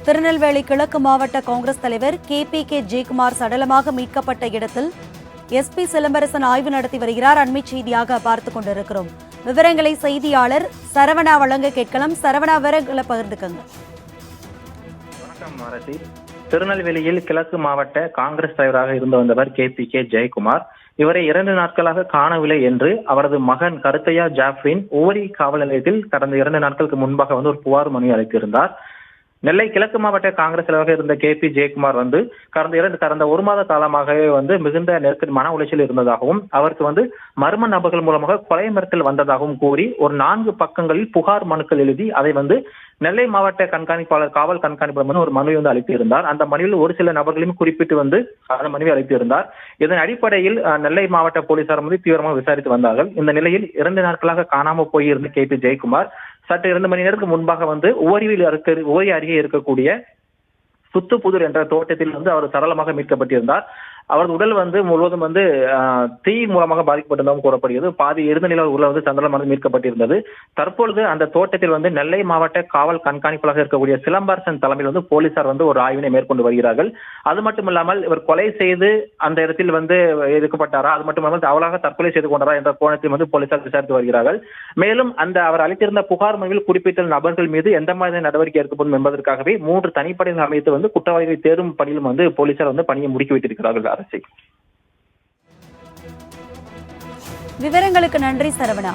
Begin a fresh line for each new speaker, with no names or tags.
திருநெல்வேலி கிழக்கு மாவட்ட காங்கிரஸ் தலைவர் KPK ஜெயக்குமார் சடலமாக மீட்கப்பட்ட இடத்தில் SP சிலம்பரசன் ஆய்வு நடத்தி வருகிறார். அண்மை செய்தியாக பார்த்துக் கொண்டிருக்கிறோம். விவரங்களை செய்தியாளர் சரவணா வழங்க கேட்கலாம். சரவணா, விவரங்களை பகிர்ந்துக்கங்க.
வணக்கம் அரசி. திருநெல்வேலியில் கிழக்கு மாவட்ட காங்கிரஸ் தலைவராக இருந்து வந்தவர் KPK ஜெயக்குமார். இவரை 2 நாட்களாக காணவில்லை என்று அவரது மகன் கருத்தையா ஜாஃப்ரின் உவரி காவல் நிலையத்தில் கடந்த 2 நாட்களுக்கு முன்பாக ஒரு புகார் மனு அளித்திருந்தார். நெல்லை கிழக்கு மாவட்ட காங்கிரஸ் தலைவராக இருந்த KP ஜெயக்குமார் கடந்த 1 மாத காலமாகவே மிகுந்த நெருக்கடி மன உளைச்சல் இருந்ததாகவும் அவருக்கு மர்ம நபர்கள் மூலமாக கொலை மிரட்டல் வந்ததாகவும் கூறி ஒரு 4 பக்கங்களில் புகார் மனுக்கள் எழுதி அதை நெல்லை மாவட்ட கண்காணிப்பாளர் காவல் கண்காணிப்பாளர் ஒரு மனுவை அளித்திருந்தார். அந்த மனுவில் ஒரு சில நபர்களையும் குறிப்பிட்டு அந்த மனுவை அளித்திருந்தார். இதன் அடிப்படையில் நெல்லை மாவட்ட போலீசார் தீவிரமாக விசாரித்து வந்தார்கள். இந்த நிலையில் 2 நாட்களாக காணாமல் போயிருந்த KP ஜெயக்குமார் சற்று 2 மணி நேரத்துக்கு முன்பாக உவரி அருகே இருக்கக்கூடிய சுத்துப்புதூர் என்ற தோட்டத்தில் அவர் சரளமாக மீட்கப்பட்டிருந்தார். அவரது உடல் முழுவதும் தீ மூலமாக பாதிக்கப்பட்டதாகவும் கூறப்படுகிறது. பாதி இருந்த நிலையில் உள்ள சந்தனமாக மீட்கப்பட்டிருந்தது. தற்பொழுது அந்த தோட்டத்தில் நெல்லை மாவட்ட காவல் கண்காணிப்பாளராக இருக்கக்கூடிய சிலம்பரசன் தலைமையில் போலீசார் ஒரு ஆய்வினை மேற்கொண்டு வருகிறார்கள். அது மட்டுமில்லாமல் இவர் கொலை செய்து அந்த இடத்தில் இருக்கப்பட்டாரா, அது மட்டுமல்லாமல் அவளாக தற்கொலை செய்து கொண்டாரா என்ற கோணத்தில் போலீசார் விசாரித்து வருகிறார்கள். மேலும் அவர் அளித்திருந்த புகார் மனுவில் குறிப்பிட்ட நபர்கள் மீது எந்த மாதிரி நடவடிக்கை எடுக்கப்படும் என்பதற்காகவே 3 தனிப்படைகள் அமைத்து குற்றவாளிகளை தேடும் பணியிலும் போலீசார் பணியை முடுக்கி வைத்திருக்கிறார்கள்.
விவரங்களுக்கு நன்றி சரவணா.